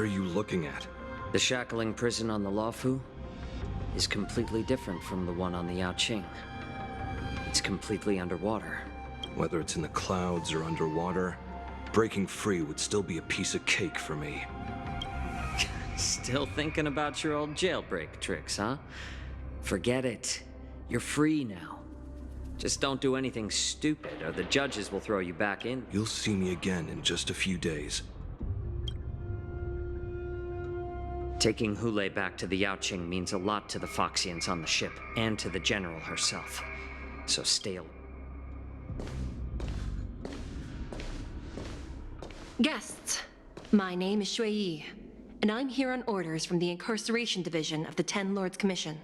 are you looking at? The shackling prison on the Luofu is completely different from the one on the Yaoqing. It's completely underwater. Whether it's in the clouds or underwater, breaking free would still be a piece of cake for me. Still thinking about your old jailbreak tricks, huh? Forget it. You're free now. Just don't do anything stupid, or the judges will throw you back in. You'll see me again in just a few days. Taking Hule back to the Yaoqing means a lot to the Foxians on the ship, and to the General herself. So stay alert. Guests, my name is Shui Yi, and I'm here on orders from the Incarceration Division of the Ten Lords Commission.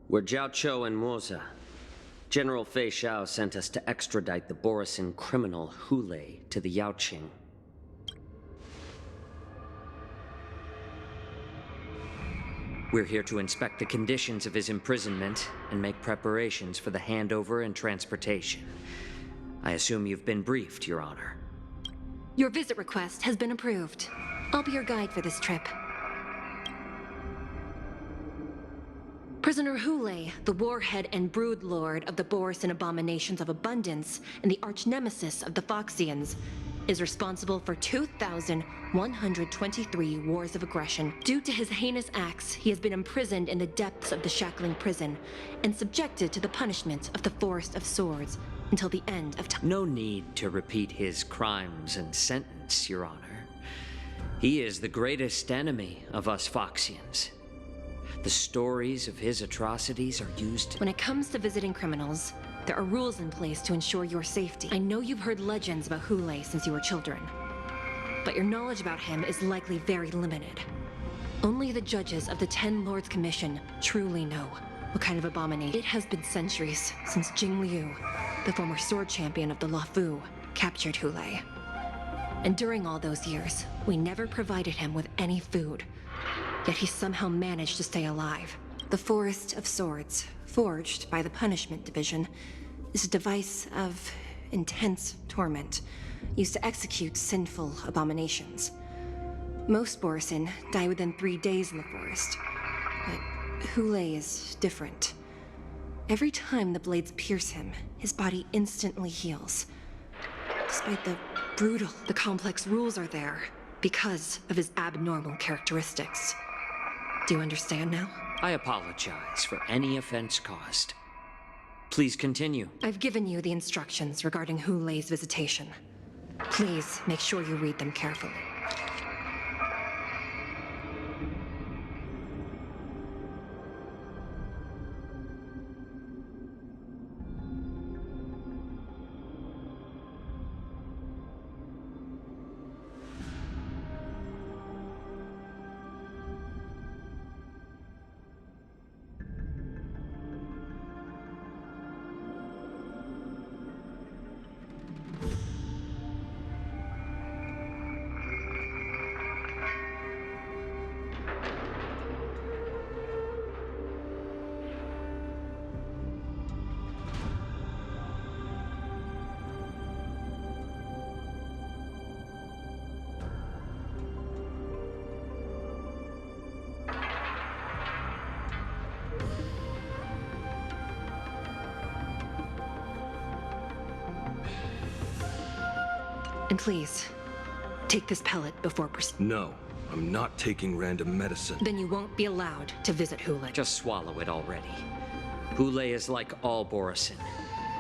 We're Jiao Cho and Moza. General Fei Xiao sent us to extradite the Borisin criminal Hule to the Yaoqing. We're here to inspect the conditions of his imprisonment and make preparations for the handover and transportation. I assume you've been briefed, Your Honor. Your visit request has been approved. I'll be your guide for this trip. Prisoner Hule, the warhead and brood lord of the Borisin abominations of abundance and the arch-nemesis of the Foxians, is responsible for 2,123 wars of aggression. Due to his heinous acts, he has been imprisoned in the depths of the shackling prison and subjected to the punishment of the Forest of Swords until the end of time. No need to repeat his crimes and sentence, Your Honor. He is the greatest enemy of us Foxians. The stories of his atrocities are used to... When it comes to visiting criminals, there are rules in place to ensure your safety. I know you've heard legends about Hule since you were children, but your knowledge about him is likely very limited. Only the judges of the Ten Lords Commission truly know what kind of abomination. It has been centuries since Jing Liu, the former sword champion of the Luofu, captured Hule. And during all those years, we never provided him with any food. Yet he somehow managed to stay alive. The Forest of Swords, forged by the Punishment Division, is a device of intense torment, used to execute sinful abominations. Most Borisin die within 3 days in the forest, but Hule is different. Every time the blades pierce him, his body instantly heals. Despite the complex rules are there because of his abnormal characteristics. Do you understand now? I apologize for any offense caused. Please continue. I've given you the instructions regarding Hule's visitation. Please make sure you read them carefully. And please, take this pellet before proceeding. No, I'm not taking random medicine. Then you won't be allowed to visit Hule. Just swallow it already. Hule is like all Borisin.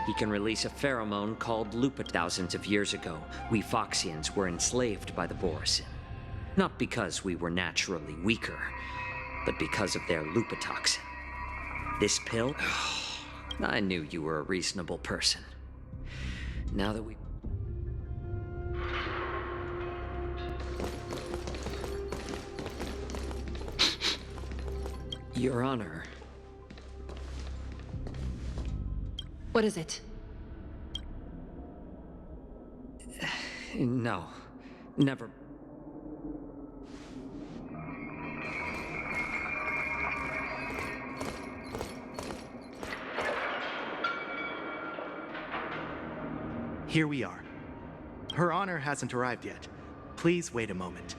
He can release a pheromone called lupit. Thousands of years ago, we Foxians were enslaved by the Borisin. Not because we were naturally weaker, but because of their lupitoxin. This pill? I knew you were a reasonable person. Now that we... Your Honor. What is it? No, never. Here we are. Her Honor hasn't arrived yet. Please wait a moment.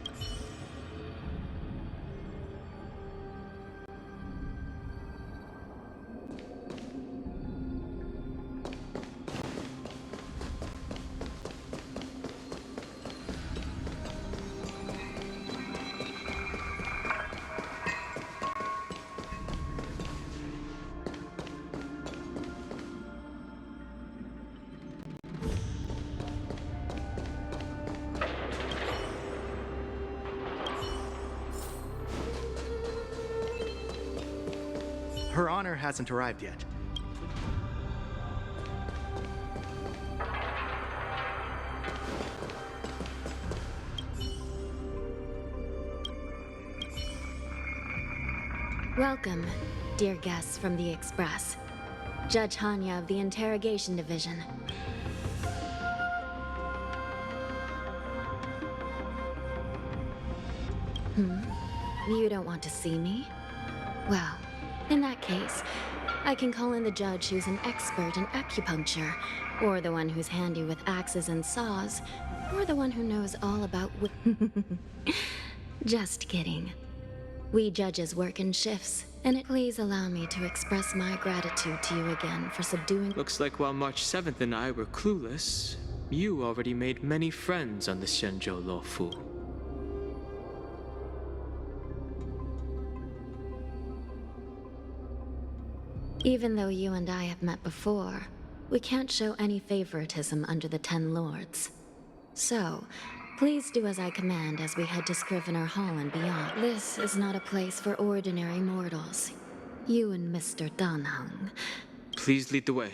Her Honor hasn't arrived yet. Welcome, dear guests from the Express. Judge Hanya of the Interrogation Division. You don't want to see me? Well, in that case, I can call in the judge who's an expert in acupuncture, or the one who's handy with axes and saws, or the one who knows all about Just kidding. We judges work in shifts, and please allow me to express my gratitude to you again for subduing— Looks like while March 7th and I were clueless, you already made many friends on the Shenzhou Luofu. Even though you and I have met before, we can't show any favoritism under the Ten Lords. So, please do as I command as we head to Scrivener Hall and beyond. This is not a place for ordinary mortals. You and Mr. Danheng. Please lead the way.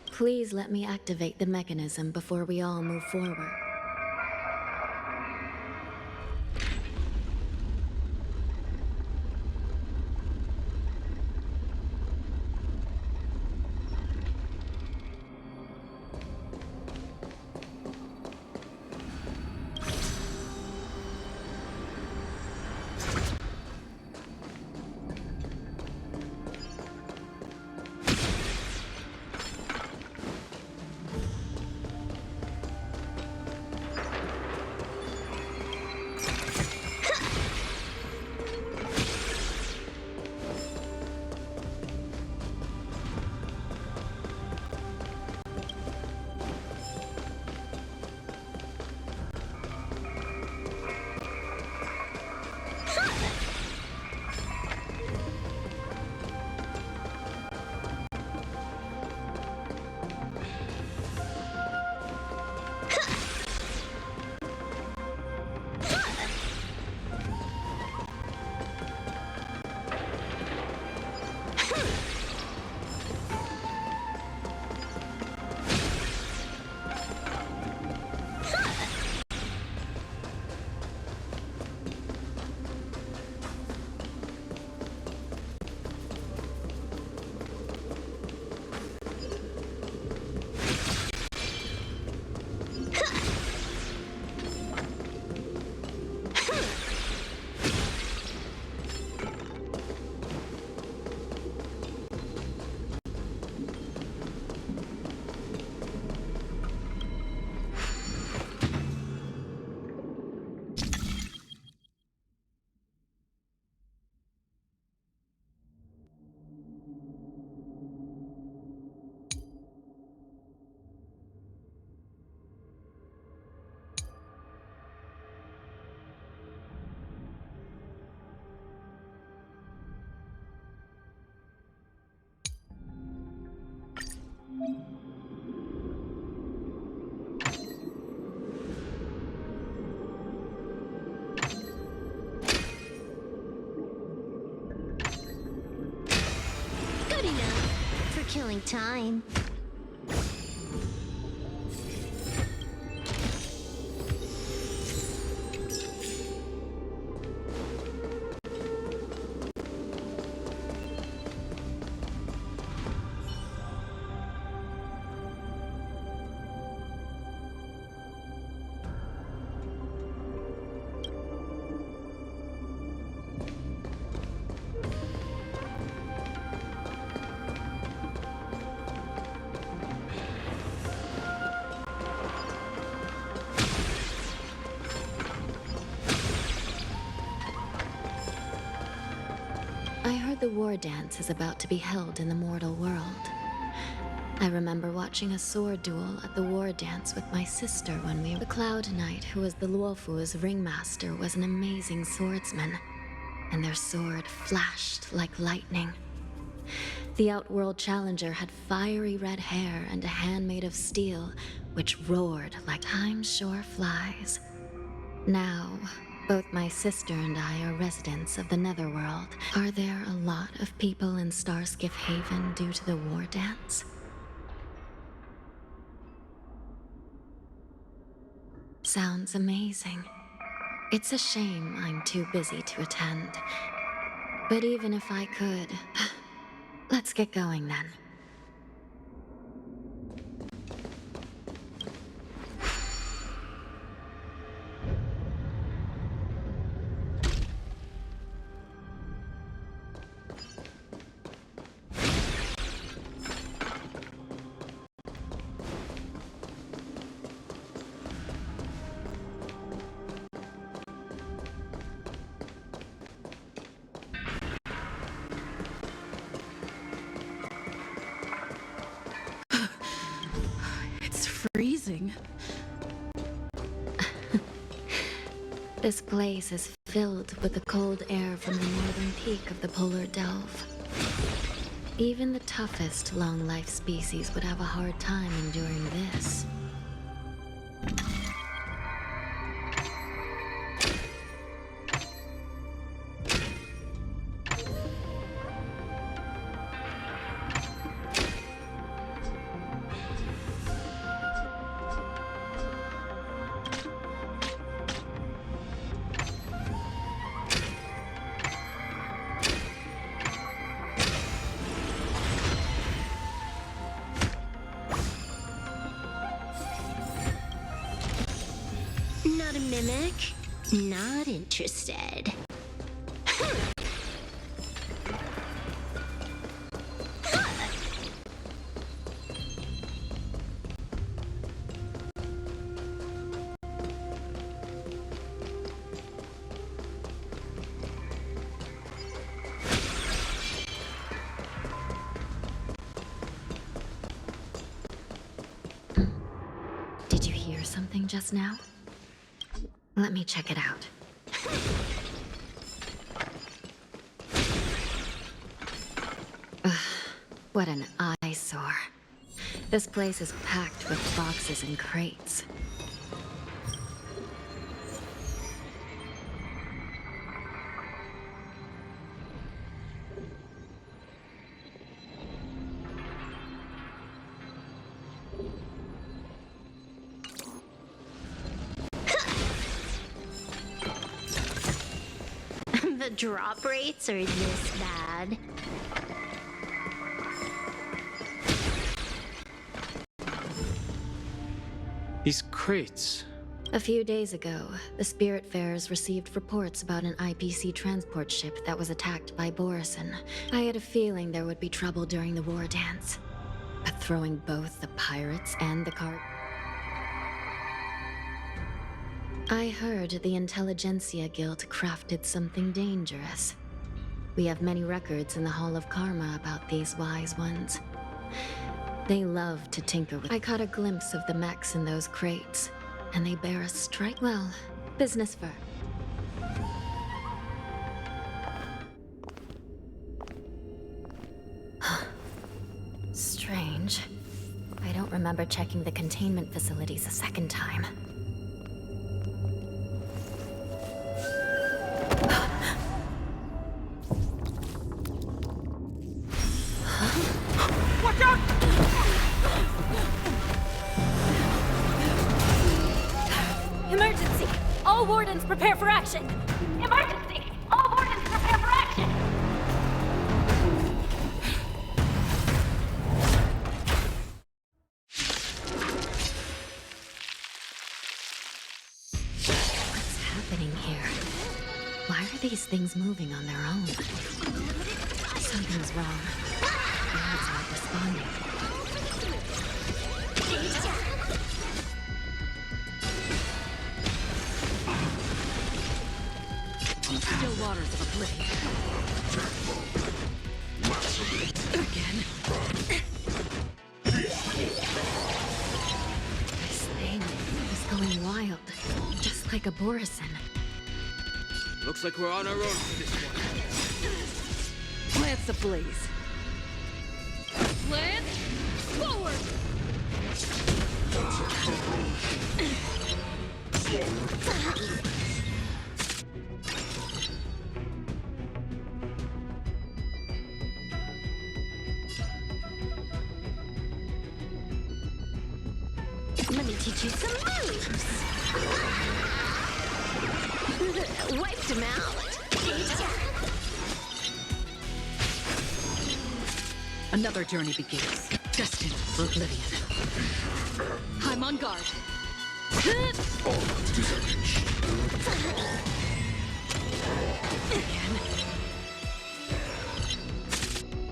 Please let me activate the mechanism before we all move forward. Killing time. I heard the war dance is about to be held in the mortal world. I remember watching a sword duel at the war dance with my sister when we were... The Cloud Knight, who was the Luofu's ringmaster, was an amazing swordsman, and their sword flashed like lightning. The Outworld Challenger had fiery red hair and a hand made of steel, which roared like time sure flies. Now, both my sister and I are residents of the Netherworld. Are there a lot of people in Starskiff Haven due to the war dance? Sounds amazing. It's a shame I'm too busy to attend. But even if I could, let's get going then. Freezing. This place is filled with the cold air from the northern peak of the polar delve. Even the toughest long-life species would have a hard time enduring this. Not a mimic? Not interested. Did you hear something just now? Let me check it out. Ugh, what an eyesore. This place is packed with boxes and crates. The drop rates are this bad. These crates. A few days ago, the Spiritfarers received reports about an IPC transport ship that was attacked by Borison. I had a feeling there would be trouble during the war dance. But throwing both the pirates and the I heard the Intelligentsia Guild crafted something dangerous. We have many records in the Hall of Karma about these wise ones. They love to tinker with... I caught a glimpse of the mechs in those crates, and they bear a strike... Well, business first. Strange. I don't remember checking the containment facilities a second time. Emergency! All wardens prepare for action! Emergency! All wardens prepare for action! What's happening here? Why are these things moving on their own? Something's wrong. The guards aren't responding. Still waters of oblivion. Again. This thing is going wild, just like a Borisin. Looks like we're on our own for this one. Lance ablaze. Lance, forward! Let me teach you some moves. Wiped him out. Another journey begins, destined for oblivion. I'm on guard. Again.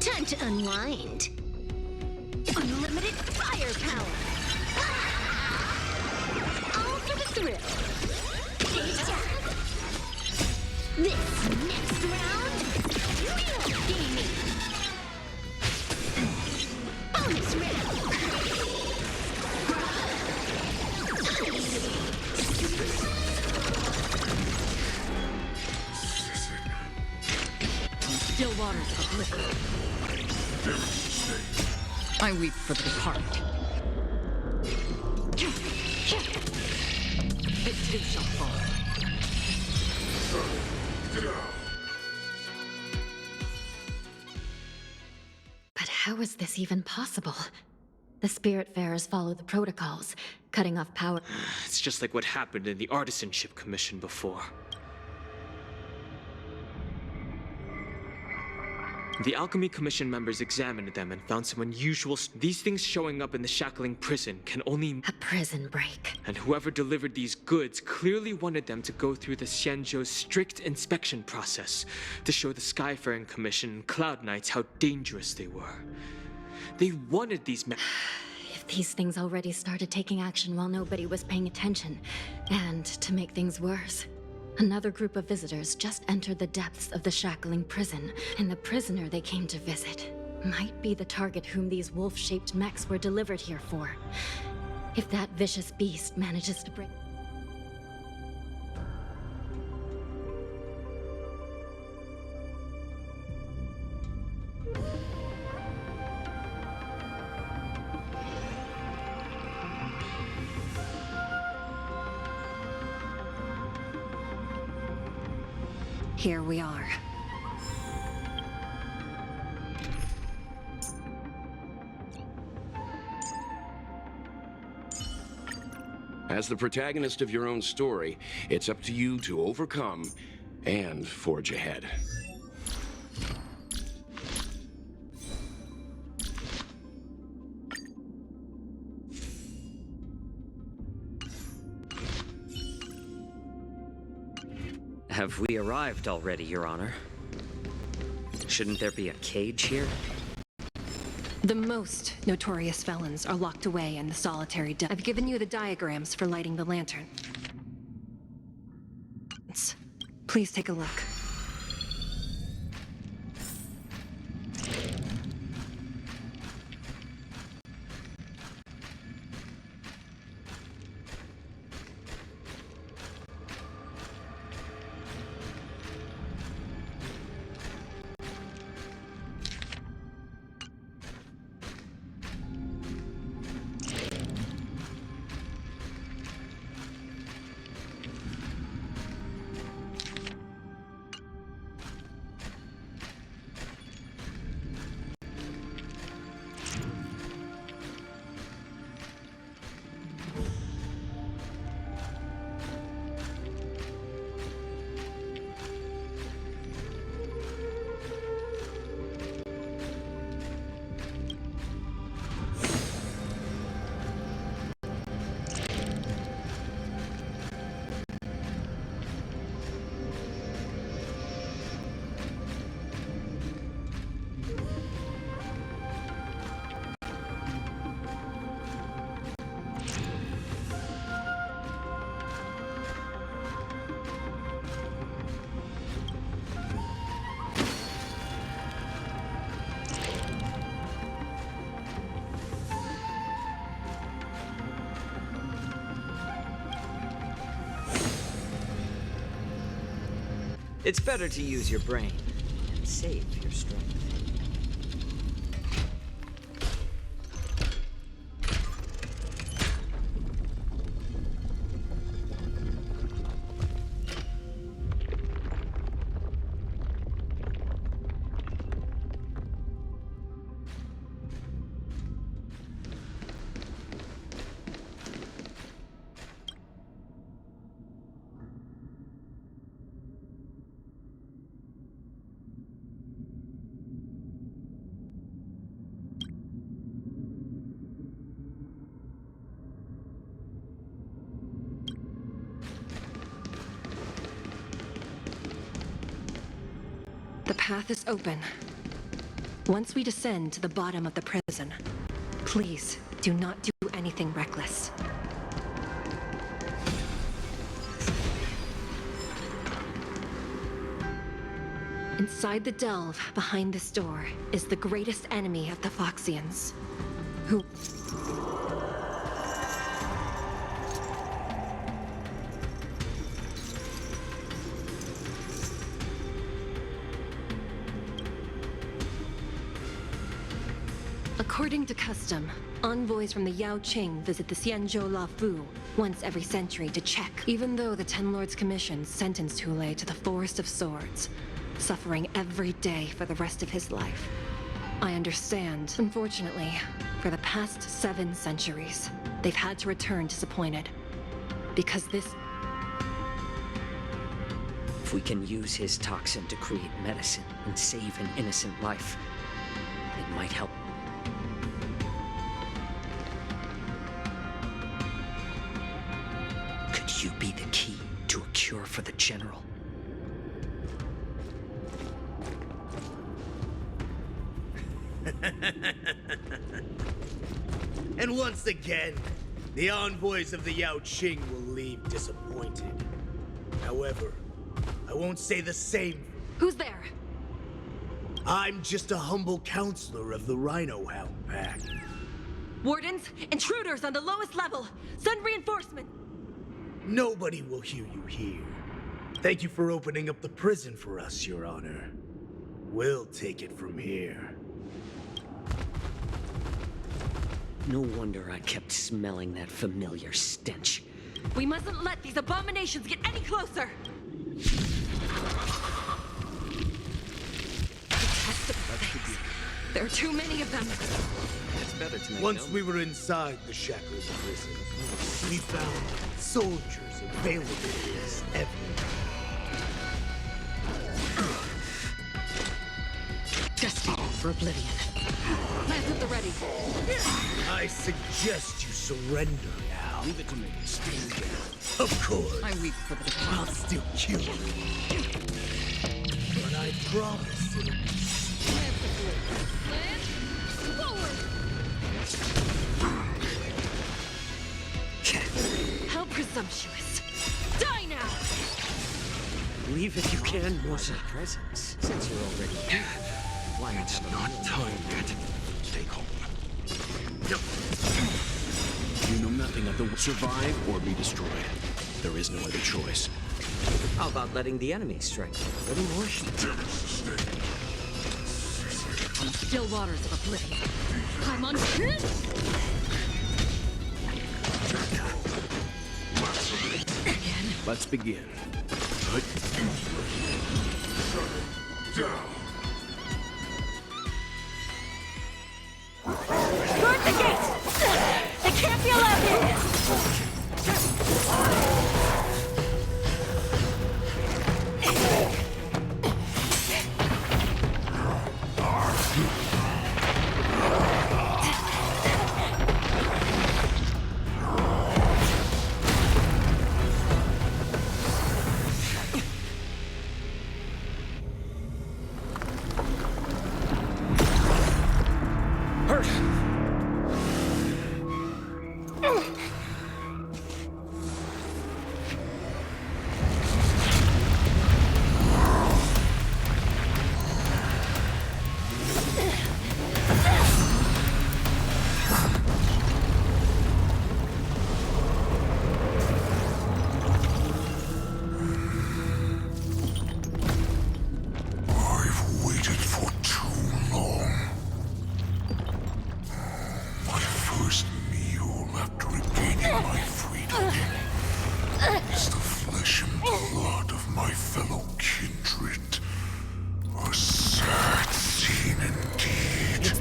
Time to unwind. Unlimited firepower. All for the thrill. This next round, real gaming. Bonus round. Still waters of oblivion. I weep for the departed. It too shall fall. But how is this even possible? The Spiritfarers follow the protocols, cutting off power. It's just like what happened in the Artisanship Commission before. The Alchemy Commission members examined them and found some unusual. These things showing up in the shackling prison can only. A prison break. And whoever delivered these goods clearly wanted them to go through the Xianzhou's strict inspection process to show the Skyfaring Commission and Cloud Knights how dangerous they were. They wanted these men. If these things already started taking action while nobody was paying attention, and to make things worse, another group of visitors just entered the depths of the shackling prison, and the prisoner they came to visit might be the target whom these wolf-shaped mechs were delivered here for. If that vicious beast manages to break... Here we are. As the protagonist of your own story, it's up to you to overcome and forge ahead. Have we arrived already, Your Honor? Shouldn't there be a cage here? The most notorious felons are locked away in the solitary den. I've given you the diagrams for lighting the lantern. Please take a look. It's better to use your brain and save your strength. The path is open. Once we descend to the bottom of the prison, please do not do anything reckless. Inside the delve, behind this door, is the greatest enemy of the Foxians, who... According to custom, envoys from the Yao Qing visit the Xianzhou La Fu once every century to check. Even though the Ten Lords Commission sentenced Hu Lei to the Forest of Swords, suffering every day for the rest of his life. I understand. Unfortunately, for the past 7 centuries, they've had to return disappointed. Because this... If we can use his toxin to create medicine and save an innocent life, it might help. Could you be the key to a cure for the General? And once again, the envoys of the Yao Qing will leave disappointed. However, I won't say the same. Who's there? I'm just a humble counselor of the Rhino Hound Pack. Wardens, intruders on the lowest level! Send reinforcement! Nobody will hear you here. Thank you for opening up the prison for us, Your Honor. We'll take it from here. No wonder I kept smelling that familiar stench. We mustn't let these abominations get any closer! Detestable things. There are too many of them. It's better to make Once we were inside the shackles of prison, we found soldiers available to us everywhere. Destined for oblivion. Lance at the ready. I suggest you surrender now. Leave it to me. Stand down. Of course. I weep for the I'll still kill you. But I promise it'll be How presumptuous. Die now! Leave if you can, Mosa. Presence, since you're already here. Why not It's have a not meal? time yet. Take hold. You know nothing of the survive or be destroyed. There is no other choice. How about letting the enemy strike a little more? Still waters of oblivion. I'm on... Let's begin. Guard the gate! They can't be allowed in!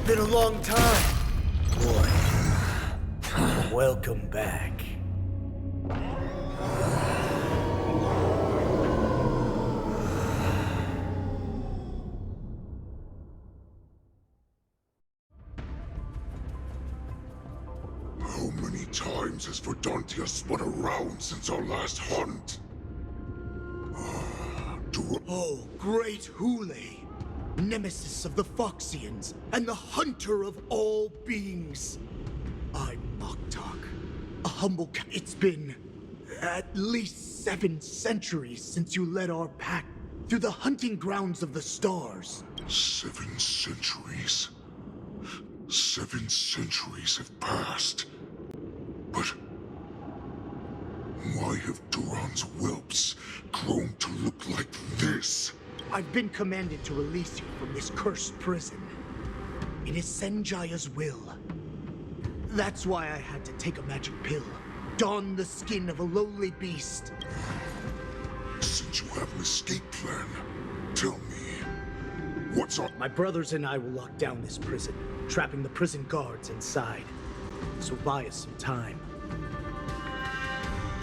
been a long time. Boy, welcome back. How many times has Verdantia spun around since our last hunt? Oh, great Hule, nemesis of the Foxians, and the hunter of all beings. I'm Moktok, a humble It's been at least 7 centuries since you led our pack through the hunting grounds of the stars. 7 centuries? 7 centuries have passed. But why have Duran's whelps grown to look like this? I've been commanded to release you from this cursed prison. It is Senjaya's will. That's why I had to take a magic pill, don the skin of a lowly beast. Since you have an escape plan, tell me, what's on? My brothers and I will lock down this prison, trapping the prison guards inside. So buy us some time.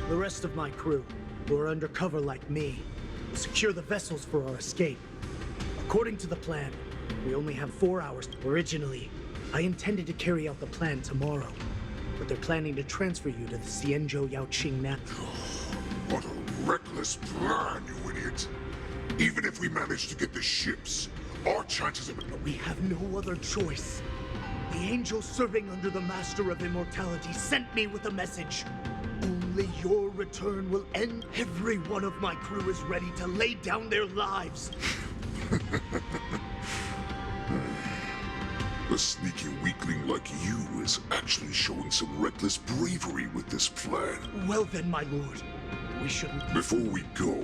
The rest of my crew, who are undercover like me, will secure the vessels for our escape. According to the plan, we only have 4 hours. Originally, I intended to carry out the plan tomorrow, but they're planning to transfer you to the Xianzhou Yaoqing now. What a reckless plan, you idiot! Even if we manage to get the ships, our chances of... But we have no other choice. The angel serving under the Master of Immortality sent me with a message. Only your return will end. Every one of my crew is ready to lay down their lives. A sneaky weakling like you is actually showing some reckless bravery with this plan. Well then, my lord, we shouldn't... Before we go...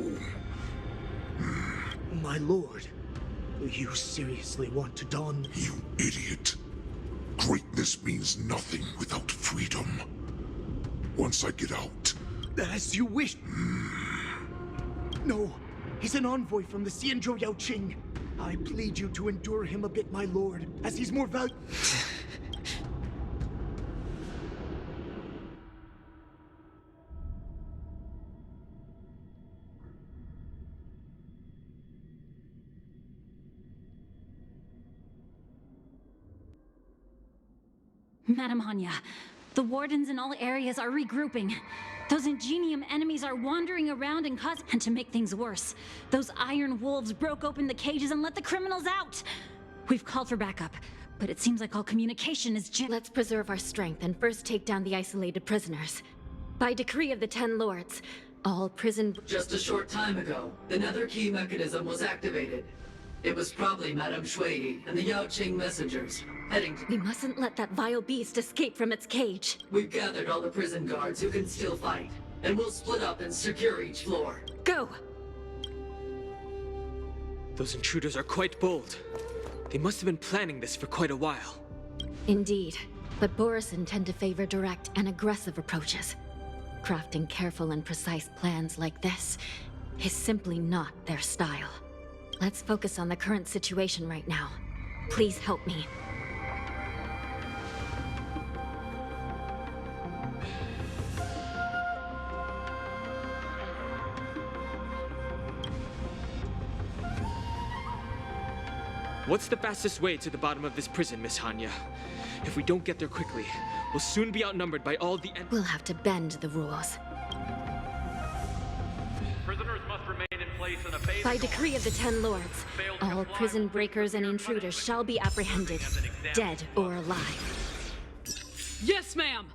My lord, do you seriously want to don... You idiot. Greatness means nothing without freedom. Once I get out... As you wish. No, he's an envoy from the Xianzhou Yaoqing. I plead you to endure him a bit, my lord, as he's more valuable. Madam Hanya, the wardens in all areas are regrouping. Those Ingenium enemies are wandering around and causing... And to make things worse, those iron wolves broke open the cages and let the criminals out! We've called for backup, but it seems like all communication is Let's preserve our strength and first take down the isolated prisoners. By decree of the 10 Lords, all prison... Just a short time ago, the nether key mechanism was activated. It was probably Madame Shui and the Yaoqing messengers, heading to... We mustn't let that vile beast escape from its cage. We've gathered all the prison guards who can still fight, and we'll split up and secure each floor. Go! Those intruders are quite bold. They must have been planning this for quite a while. Indeed, but Borisin tend to favor direct and aggressive approaches. Crafting careful and precise plans like this is simply not their style. Let's focus on the current situation right now. Please help me. What's the fastest way to the bottom of this prison, Miss Hanya? If we don't get there quickly, we'll soon be outnumbered by all the We'll have to bend the rules. Prisoners must remain in place in a phase... By decree of the 10 Lords, all prison breakers and intruders shall be apprehended, dead or alive. Yes, ma'am!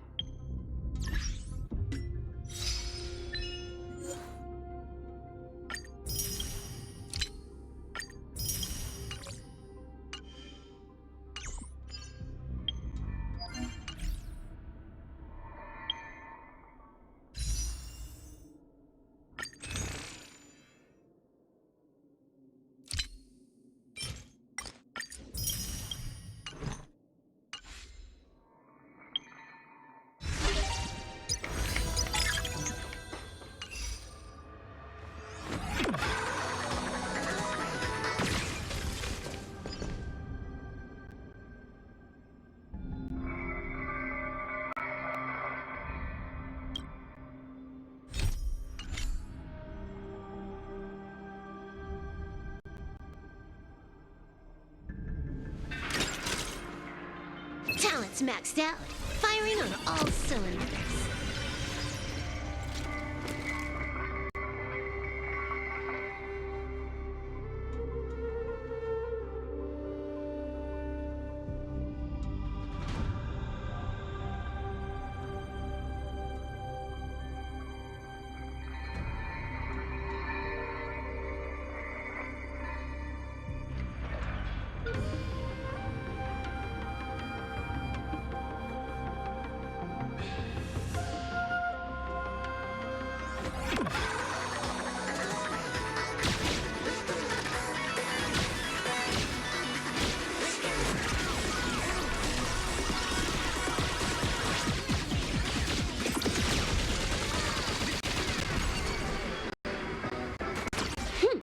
maxed out, firing on all cylinders.